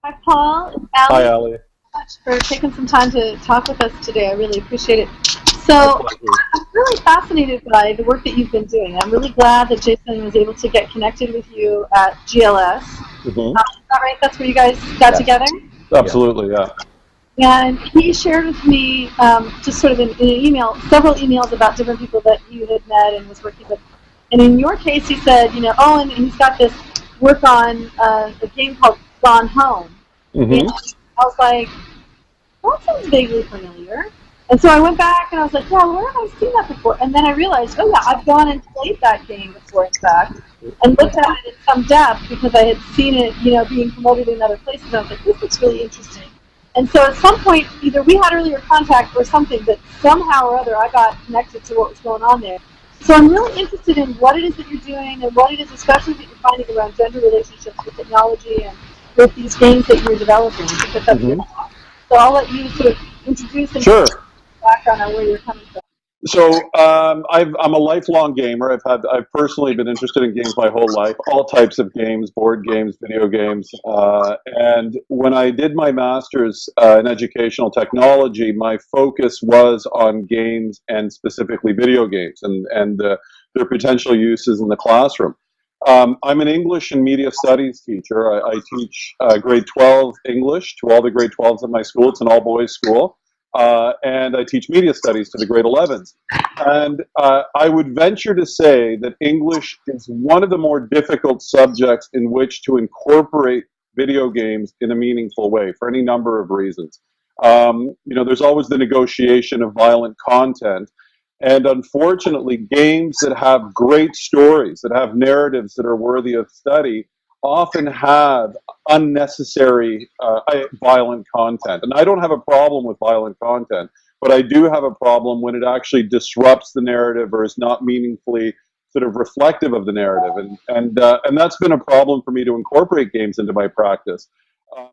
Hi, Paul. It's Hi, Allie. Thank Ali. you so much for taking some time to talk with us today. I really appreciate it. My So, pleasure. I'm really fascinated by the work that you've been doing. I'm really glad that Jason was able to get connected with you at GLS. Hmm. Is that right? That's where you guys got Yes. together? Yes. Absolutely, yeah. And he shared with me, just sort of in an email, several emails about different people that he had met and was working with. And in your case, he said, oh, and he's got this work on a game called Gone Home. And Hmm. I was like, that sounds vaguely familiar. And so I went back and I was like, yeah, where have I seen that before? And then I realized, oh yeah, I've gone and played that game before, in fact, and looked at it in some depth because I had seen it, being promoted in other places. And I was like, this looks really interesting. And so at some point, either we had earlier contact or something, but somehow or other I got connected to what was going on there. So I'm really interested in what it is that you're doing and what it is especially that you're finding around gender relationships with technology and with these games that you're developing. I think that that's really Hmm. awesome. So I'll let you sort of introduce and Sure. background on where you're coming from. So I'm a lifelong gamer. I've personally been interested in games my whole life, all types of games, board games, video games. And when I did my master's in educational technology, my focus was on games and specifically video games and their potential uses in the classroom. I'm an English and media studies teacher. I teach grade 12 English to all the grade 12s at my school. It's an all boys school. And I teach media studies to the grade 11s. And I would venture to say that English is one of the more difficult subjects in which to incorporate video games in a meaningful way for any number of reasons. There's always the negotiation of violent content. And unfortunately, games that have great stories, that have narratives that are worthy of study, often have unnecessary violent content. And I don't have a problem with violent content, but I do have a problem when it actually disrupts the narrative or is not meaningfully sort of reflective of the narrative. And that's been a problem for me to incorporate games into my practice. Uh,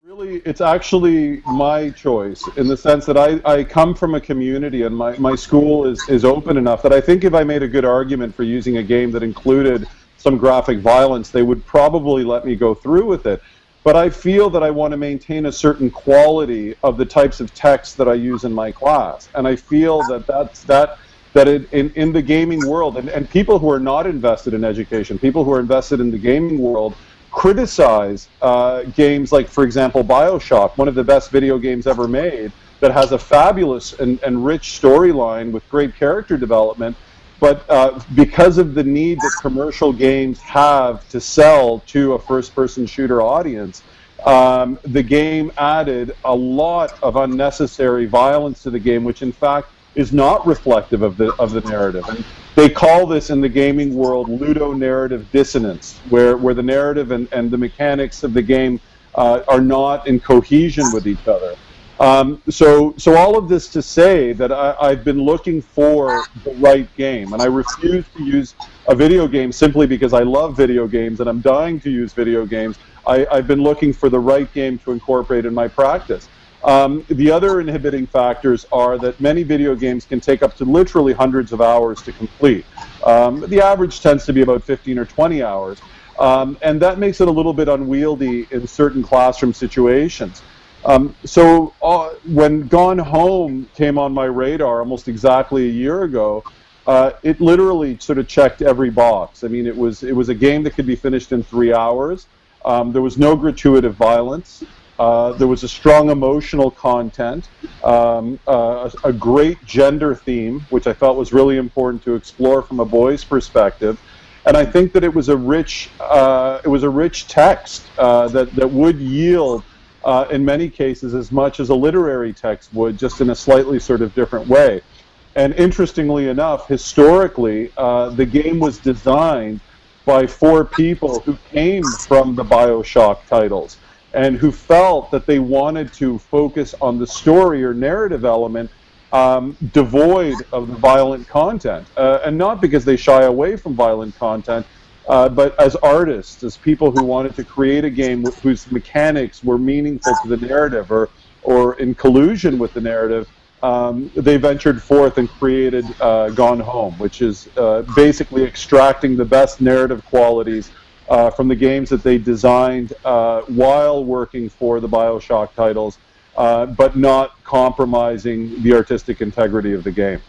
Really, it's actually my choice in the sense that I come from a community and my school is open enough that I think if I made a good argument for using a game that included some graphic violence, they would probably let me go through with it. But I feel that I want to maintain a certain quality of the types of text that I use in my class. And I feel in the gaming world, and people who are not invested in education, people who are invested in the gaming world, criticize games like, for example, Bioshock, one of the best video games ever made, that has a fabulous and rich storyline with great character development. But because of the need that commercial games have to sell to a first-person shooter audience, the game added a lot of unnecessary violence to the game, which in fact is not reflective of the narrative. And they call this in the gaming world ludonarrative dissonance, where the narrative and the mechanics of the game are not in cohesion with each other. So all of this to say that I've been looking for the right game, and I refuse to use a video game simply because I love video games and I'm dying to use video games. I've been looking for the right game to incorporate in my practice. The other inhibiting factors are that many video games can take up to literally hundreds of hours to complete. The average tends to be about 15 or 20 hours. And that makes it a little bit unwieldy in certain classroom situations. So when Gone Home came on my radar almost exactly a year ago, it literally sort of checked every box. I mean, it was a game that could be finished in 3 hours. There was no gratuitous violence. There was a strong emotional content, a great gender theme, which I felt was really important to explore from a boy's perspective, and I think that it was a rich text that would yield, in many cases, as much as a literary text would, just in a slightly sort of different way. And interestingly enough, historically, the game was designed by 4 people who came from the Bioshock titles and who felt that they wanted to focus on the story or narrative element, devoid of the violent content. And not because they shy away from violent content, but as artists, as people who wanted to create a game whose mechanics were meaningful to the narrative or in collusion with the narrative. They ventured forth and created Gone Home, which is basically extracting the best narrative qualities from the games that they designed while working for the BioShock titles, but not compromising the artistic integrity of the game.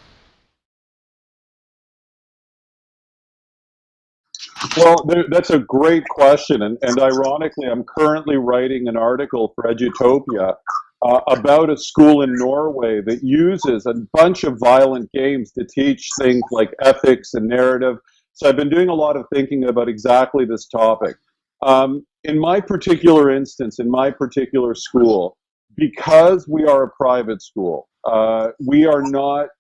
Well, that's a great question, and ironically, I'm currently writing an article for Edutopia about a school in Norway that uses a bunch of violent games to teach things like ethics and narrative. So I've been doing a lot of thinking about exactly this topic. In my particular instance, in my particular school, because we are a private school, we are not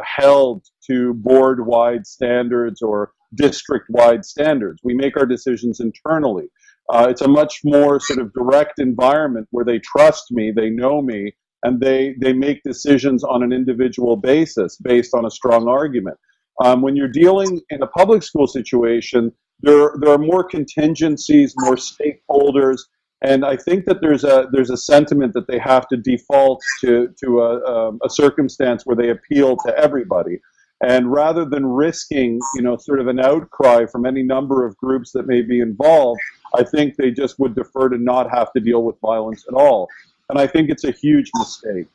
held to board-wide standards or district-wide standards. We make our decisions internally. It's a much more sort of direct environment where they trust me, they know me, and they make decisions on an individual basis based on a strong argument. When you're dealing in a public school situation, there are more contingencies, more stakeholders, and I think that there's a sentiment that they have to default to a circumstance where they appeal to everybody. And rather than risking, sort of an outcry from any number of groups that may be involved, I think they just would defer to not have to deal with violence at all. And I think it's a huge mistake.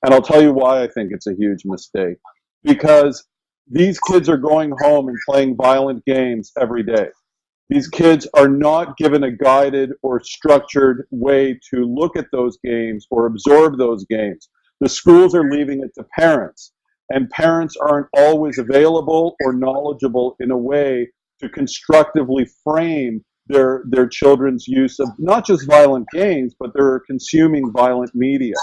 And I'll tell you why I think it's a huge mistake. Because these kids are going home and playing violent games every day. These kids are not given a guided or structured way to look at those games or absorb those games. The schools are leaving it to parents. And parents aren't always available or knowledgeable in a way to constructively frame their children's use of not just violent games, but they're consuming violent media.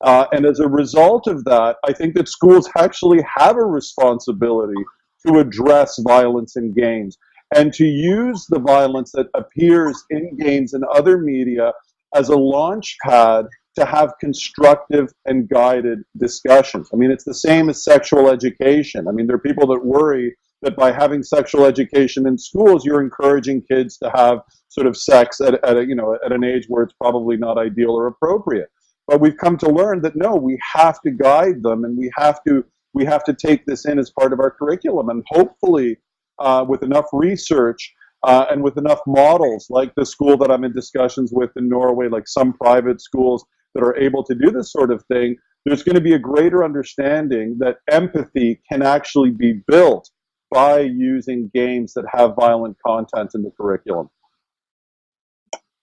And as a result of that, I think that schools actually have a responsibility to address violence in games and to use the violence that appears in games and other media as a launch pad to have constructive and guided discussions. I mean, it's the same as sexual education. I mean, there are people that worry that by having sexual education in schools, you're encouraging kids to have sort of sex at an age where it's probably not ideal or appropriate. But we've come to learn that no, we have to guide them, and we have to take this in as part of our curriculum, and hopefully, with enough research. And with enough models, like the school that I'm in discussions with in Norway, like some private schools that are able to do this sort of thing, there's going to be a greater understanding that empathy can actually be built by using games that have violent content in the curriculum.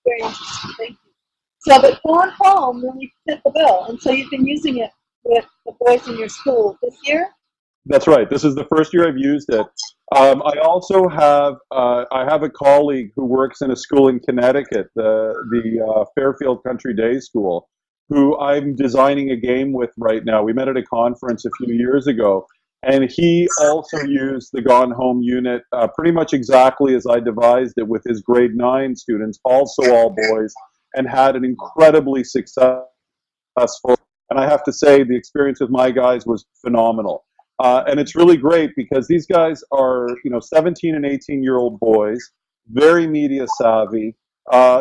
Very interesting. Thank you. So, but going home really fit the bill, and so you've been using it with the boys in your school this year? That's right. This is the first year I've used it. I also have a colleague who works in a school in Connecticut, the Fairfield Country Day School, who I'm designing a game with right now. We met at a conference a few years ago, and he also used the Gone Home unit pretty much exactly as I devised it with his grade 9 students, also all boys, and had an incredibly successful. And I have to say, the experience with my guys was phenomenal. And it's really great because these guys are, 17 and 18-year-old boys, very media savvy,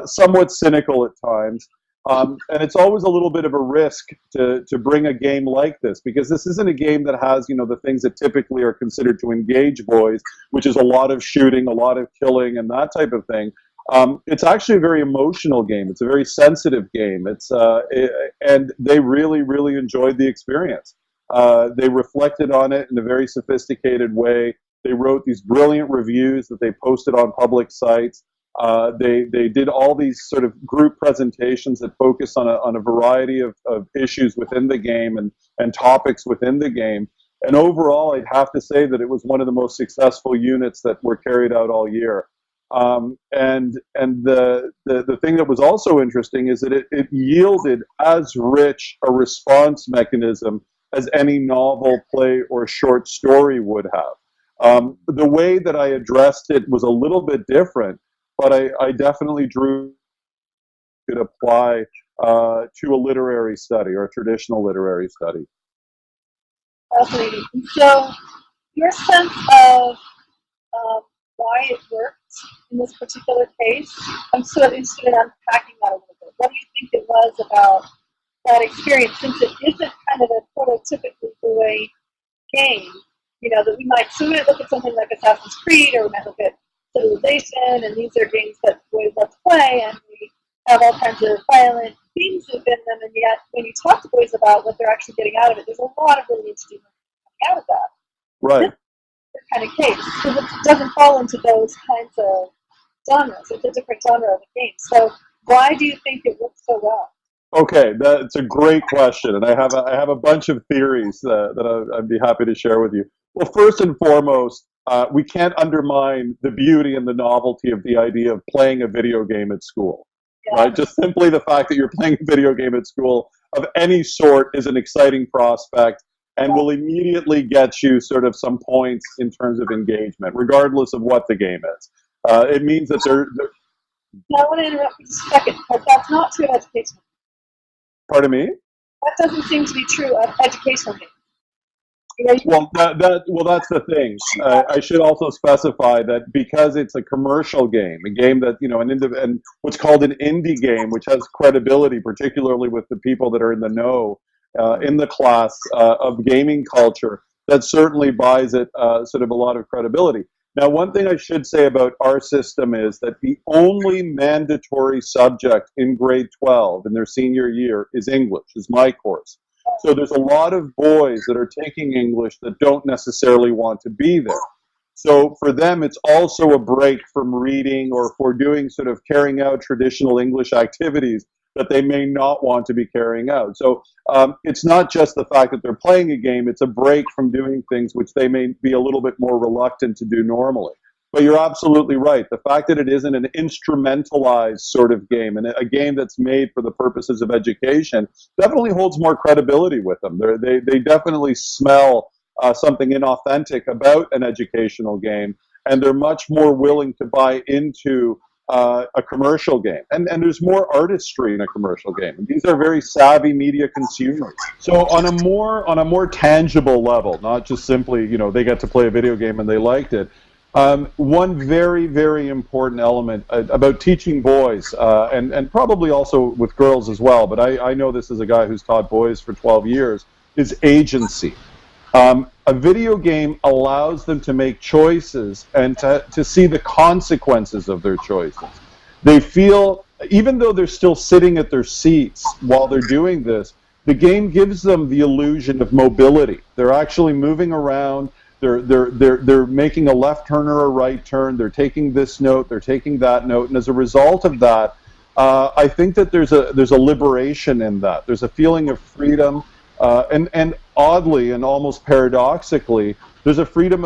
somewhat cynical at times. And it's always a little bit of a risk to bring a game like this, because this isn't a game that has, the things that typically are considered to engage boys, which is a lot of shooting, a lot of killing, and that type of thing. It's actually a very emotional game. It's a very sensitive game. And they really, really enjoyed the experience. They reflected on it in a very sophisticated way. They wrote these brilliant reviews that they posted on public sites. They did all these sort of group presentations that focus on a variety of issues within the game and topics within the game. And overall, I'd have to say that it was one of the most successful units that were carried out all year. And the thing that was also interesting is that it yielded as rich a response mechanism as any novel, play, or short story would have. The way that I addressed it was a little bit different, but I definitely drew it apply to a literary study or a traditional literary study. Fascinating. And so, your sense of why it worked in this particular case, I'm sort of interested in unpacking that a little bit. What do you think it was about that experience, since it isn't kind of a prototypically the way game, that we might look at something like Assassin's Creed, or we might look at civilization, and these are games that boys love to play, and we have all kinds of violent themes within them, and yet when you talk to boys about what they're actually getting out of it, there's a lot of really interesting things coming out of that. Right. This kind of case, because it doesn't fall into those kinds of genres. It's a different genre of a game. So why do you think it works so well? Okay, that's a great question, and I have a bunch of theories that I'd be happy to share with you. Well, first and foremost, we can't undermine the beauty and the novelty of the idea of playing a video game at school, Yeah. right? Just simply the fact that you're playing a video game at school of any sort is an exciting prospect and will immediately get you sort of some points in terms of engagement, regardless of what the game is. It means that they're Now, I want to interrupt you just a second, because that's not true of educational. pardon me? That doesn't seem to be true of educational games. You know, Well, that's the thing. I should also specify that because it's a commercial game, a game that and what's called an indie game, which has credibility, particularly with the people that are in the know, in the class of gaming culture, that certainly buys it sort of a lot of credibility. Now, one thing I should say about our system is that the only mandatory subject in grade 12 in their senior year is English, is my course. So there's a lot of boys that are taking English that don't necessarily want to be there. So for them, it's also a break from reading or for doing sort of carrying out traditional English activities that they may not want to be carrying out. So it's not just the fact that they're playing a game, it's a break from doing things which they may be a little bit more reluctant to do normally. But you're absolutely right. The fact that it isn't an instrumentalized sort of game and a game that's made for the purposes of education definitely holds more credibility with them. They definitely smell something inauthentic about an educational game, and they're much more willing to buy into a commercial game. And there's more artistry in a commercial game. And these are very savvy media consumers. So on a more tangible level, not just simply, they get to play a video game and they liked it. One very, very important element about teaching boys, and probably also with girls as well, but I know this as a guy who's taught boys for 12 years, is agency. A video game allows them to make choices and to see the consequences of their choices. They feel, even though they're still sitting at their seats while they're doing this, the game gives them the illusion of mobility. They're actually moving around. They're making a left turn or a right turn. They're taking this note. They're taking that note. And as a result of that, I think that there's a liberation in that. There's a feeling of freedom. And oddly and almost paradoxically, there's a freedom.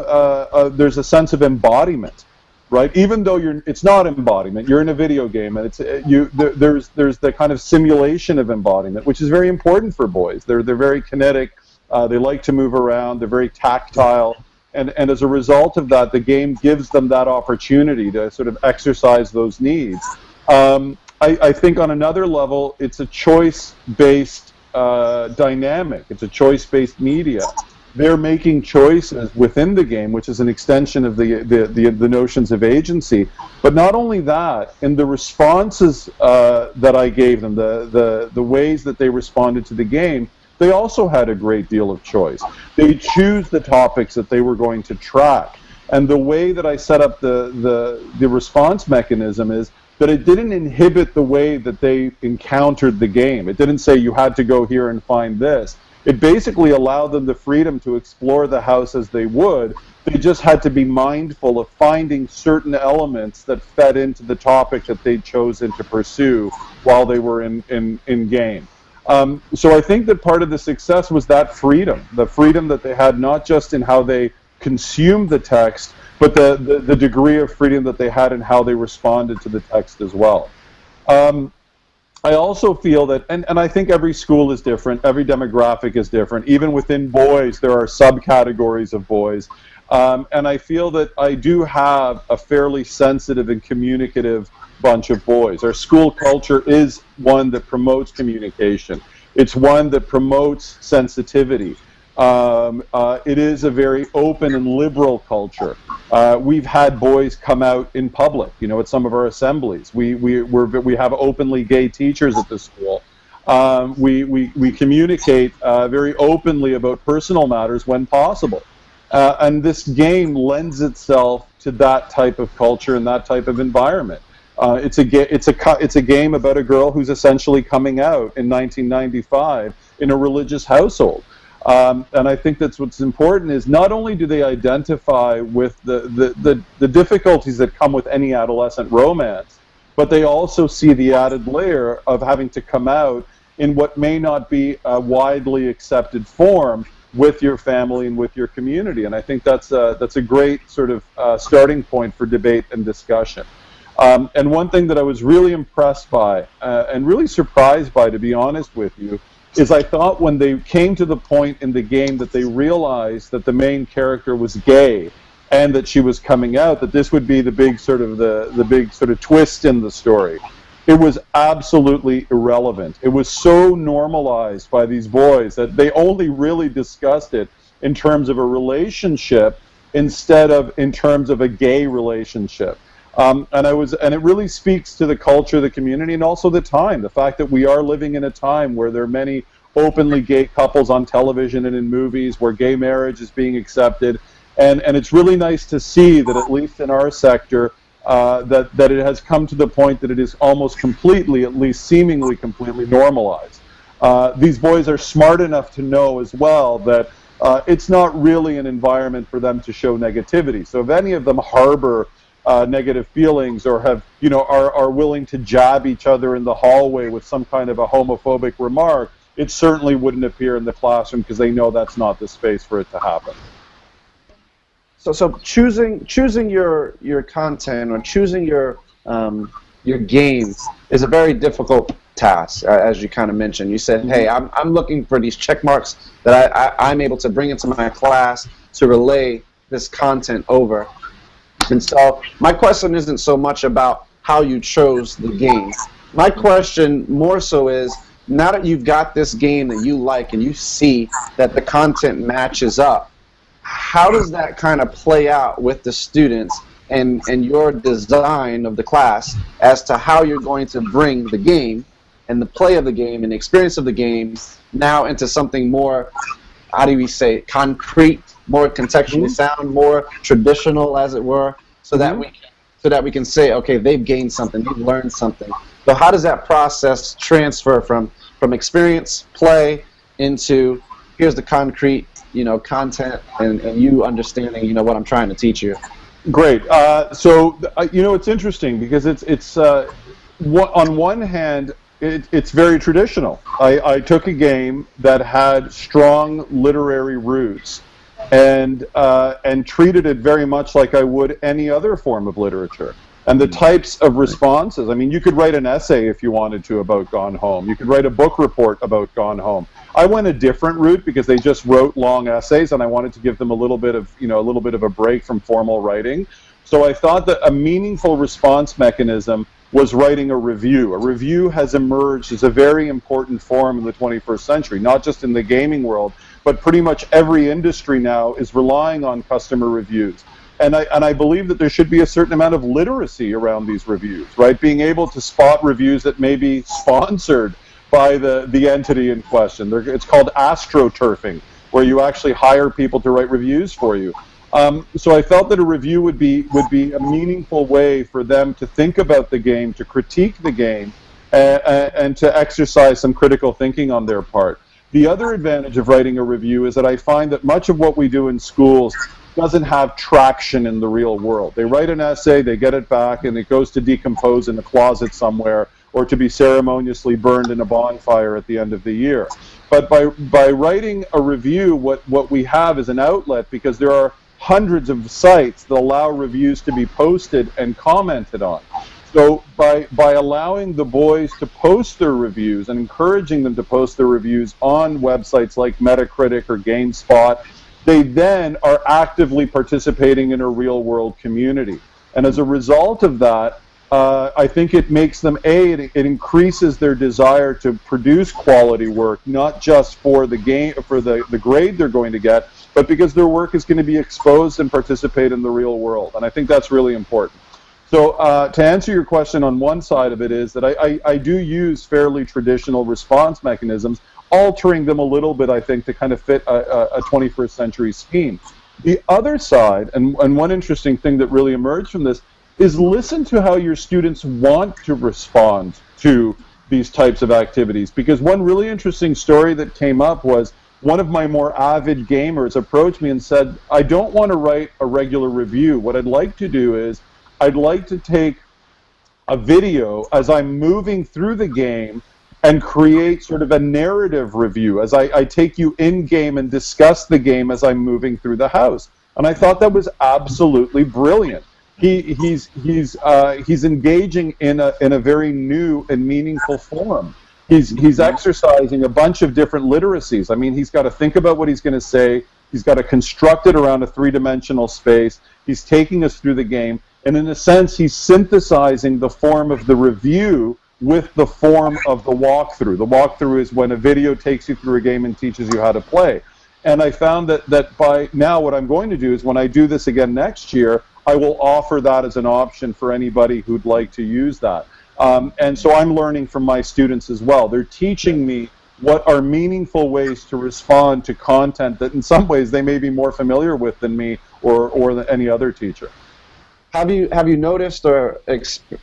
There's a sense of embodiment, right? Even though it's not embodiment. You're in a video game, and there's the kind of simulation of embodiment, which is very important for boys. They're very kinetic. They like to move around. They're very tactile, and as a result of that, the game gives them that opportunity to sort of exercise those needs. I think on another level, it's a choice-based dynamic. It's a choice-based media. They're making choices within the game, which is an extension of the notions of agency. But not only that, in the responses that I gave them, the ways that they responded to the game, they also had a great deal of choice. They choose the topics that they were going to track. And the way that I set up the response mechanism is that it didn't inhibit the way that they encountered the game. It didn't say you had to go here and find this. It basically allowed them the freedom to explore the house as they would. They just had to be mindful of finding certain elements that fed into the topic that they'd chosen to pursue while they were in game. So I think that part of the success was that freedom, the freedom that they had not just in how they consumed the text, but the degree of freedom that they had in how they responded to the text as well. I also feel that, and I think every school is different, every demographic is different. Even within boys, there are subcategories of boys. And I feel that I do have a fairly sensitive and communicative bunch of boys. Our school culture is one that promotes communication. It's one that promotes sensitivity. It is a very open and liberal culture. We've had boys come out in public, at some of our assemblies. We have openly gay teachers at the school. We communicate very openly about personal matters when possible. And this game lends itself to that type of culture and that type of environment. It's a game about a girl who's essentially coming out in 1995 in a religious household. And I think that's what's important is not only do they identify with the difficulties that come with any adolescent romance, but they also see the added layer of having to come out in what may not be a widely accepted form with your family and with your community. And I think that's a great sort of starting point for debate and discussion. And one thing that I was really impressed by and really surprised by, to be honest with you, is I thought when they came to the point in the game that they realized that the main character was gay and that she was coming out, that this would be the big sort of twist in the story. It was absolutely irrelevant. It was so normalized by these boys that they only really discussed it in terms of a relationship instead of in terms of a gay relationship. And it really speaks to the culture, the community, and also the time. The fact that we are living in a time where there are many openly gay couples on television and in movies, where gay marriage is being accepted, and it's really nice to see that at least in our sector, that it has come to the point that it is almost completely, at least seemingly completely, normalized. These boys are smart enough to know as well that it's not really an environment for them to show negativity. So if any of them harbor negative feelings or are willing to jab each other in the hallway with some kind of a homophobic remark, it certainly wouldn't appear in the classroom because they know that's not the space for it to happen. So choosing your content or choosing your game is a very difficult task, as you kind of mentioned. You said, hey, I'm looking for these check marks that I'm able to bring into my class to relay this content over. And so my question isn't so much about how you chose the game. My question more so is, now that you've got this game that you like and you see that the content matches up, how does that kind of play out with the students and your design of the class as to how you're going to bring the game and the play of the game and the experience of the game now into something more, how do we say, concrete, more contextually sound, more traditional, as it were, so that we can say, okay, they've gained something, they've learned something. So how does that process transfer from experience, play, into here's the concrete, content, and you understanding, what I'm trying to teach you? Great. So it's interesting because it's on one hand, it's very traditional. I took a game that had strong literary roots and treated it very much like I would any other form of literature. And the types of responses, I mean, you could write an essay if you wanted to about Gone Home. You could write a book report about Gone Home. I went a different route because they just wrote long essays and I wanted to give them a little bit of a break from formal writing. So I thought that a meaningful response mechanism was writing a review. A review has emerged as a very important form in the 21st century, not just in the gaming world, but pretty much every industry now is relying on customer reviews. And I believe that there should be a certain amount of literacy around these reviews, right? Being able to spot reviews that may be sponsored by the entity in question. It's called astroturfing, where you actually hire people to write reviews for you. So I felt that a review would be a meaningful way for them to think about the game, to critique the game, and to exercise some critical thinking on their part. The other advantage of writing a review is that I find that much of what we do in schools doesn't have traction in the real world. They write an essay, they get it back, and it goes to decompose in a closet somewhere or to be ceremoniously burned in a bonfire at the end of the year. But by writing a review, what we have is an outlet, because there are hundreds of sites that allow reviews to be posted and commented on. So by allowing the boys to post their reviews and encouraging them to post their reviews on websites like Metacritic or GameSpot, they then are actively participating in a real-world community. And as a result of that, I think it makes them, it increases their desire to produce quality work, not just for the game, for the grade they're going to get, but because their work is going to be exposed and participate in the real world. And I think that's really important. So to answer your question, on one side of it is that I do use fairly traditional response mechanisms, altering them a little bit, I think, to kind of fit a 21st century scheme. The other side, and one interesting thing that really emerged from this, is listen to how your students want to respond to these types of activities. Because one really interesting story that came up was one of my more avid gamers approached me and said, I don't want to write a regular review. What I'd like to do is I'd like to take a video as I'm moving through the game and create sort of a narrative review as I take you in-game and discuss the game as I'm moving through the house. And I thought that was absolutely brilliant. He's engaging in a very new and meaningful form. He's exercising a bunch of different literacies. I mean, he's got to think about what he's going to say. He's got to construct it around a three-dimensional space. He's taking us through the game. And in a sense, he's synthesizing the form of the review with the form of the walkthrough. The walkthrough is when a video takes you through a game and teaches you how to play. And I found that by now what I'm going to do is when I do this again next year, I will offer that as an option for anybody who'd like to use that. And so I'm learning from my students as well. They're teaching me what are meaningful ways to respond to content that in some ways they may be more familiar with than me or any other teacher. Have you noticed or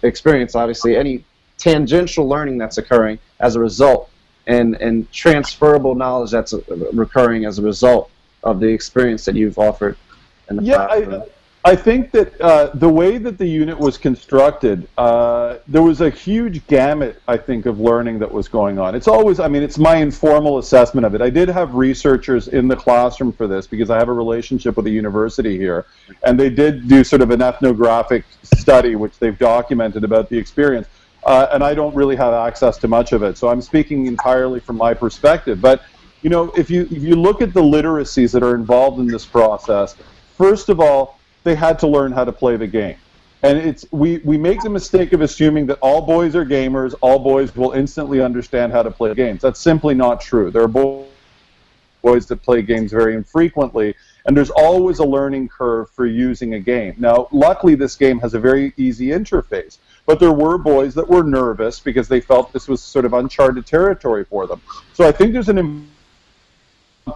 experienced, obviously, any tangential learning that's occurring as a result and transferable knowledge that's recurring as a result of the experience that you've offered in the classroom? I think that the way that the unit was constructed, there was a huge gamut, I think, of learning that was going on. It's always, I mean, it's my informal assessment of it. I did have researchers in the classroom for this because I have a relationship with a university here, and they did do sort of an ethnographic study, which they've documented about the experience. And I don't really have access to much of it, so I'm speaking entirely from my perspective. But, you know, if you look at the literacies that are involved in this process, first of all, they had to learn how to play the game. And we make the mistake of assuming that all boys are gamers, all boys will instantly understand how to play games. That's simply not true. There are boys that play games very infrequently, and there's always a learning curve for using a game. Now, luckily, this game has a very easy interface, but there were boys that were nervous because they felt this was sort of uncharted territory for them. So I think there's an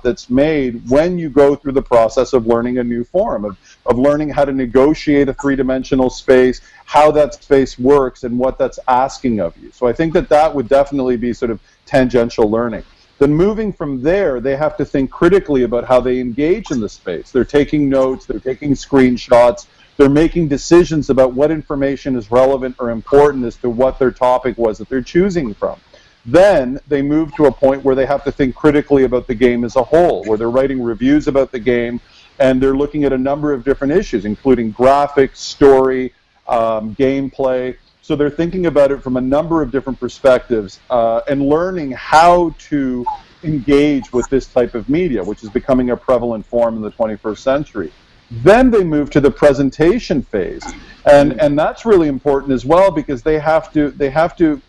that's made when you go through the process of learning a new form, of learning how to negotiate a three-dimensional space, how that space works, and what that's asking of you. So I think that would definitely be sort of tangential learning. Then moving from there, they have to think critically about how they engage in the space. They're taking notes, they're taking screenshots, they're making decisions about what information is relevant or important as to what their topic was that they're choosing from. Then they move to a point where they have to think critically about the game as a whole, where they're writing reviews about the game, and they're looking at a number of different issues, including graphics, story, gameplay. So they're thinking about it from a number of different perspectives and learning how to engage with this type of media, which is becoming a prevalent form in the 21st century. Then they move to the presentation phase, and that's really important as well because they have to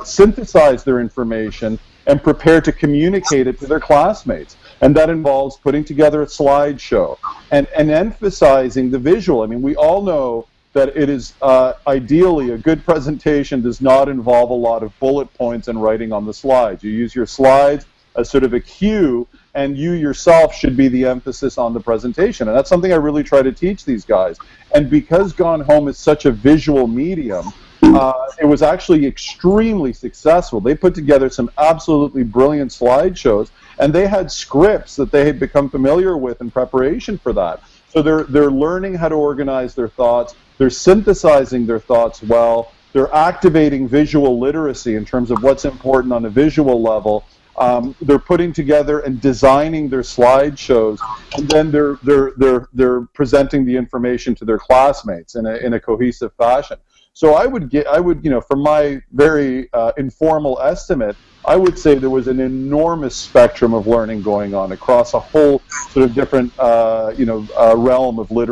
synthesize their information and prepare to communicate it to their classmates. And that involves putting together a slideshow and emphasizing the visual. I mean, we all know that it is ideally a good presentation does not involve a lot of bullet points and writing on the slides. You use your slides as sort of a cue, and you yourself should be the emphasis on the presentation. And that's something I really try to teach these guys. And because Gone Home is such a visual medium, it was actually extremely successful. They put together some absolutely brilliant slideshows, and they had scripts that they had become familiar with in preparation for that. So they're learning how to organize their thoughts. They're synthesizing their thoughts well. They're activating visual literacy in terms of what's important on a visual level. They're putting together and designing their slideshows, and then they're presenting the information to their classmates in a cohesive fashion. So I would, you know, from my very informal estimate, I would say there was an enormous spectrum of learning going on across a whole sort of different, realm of literacy.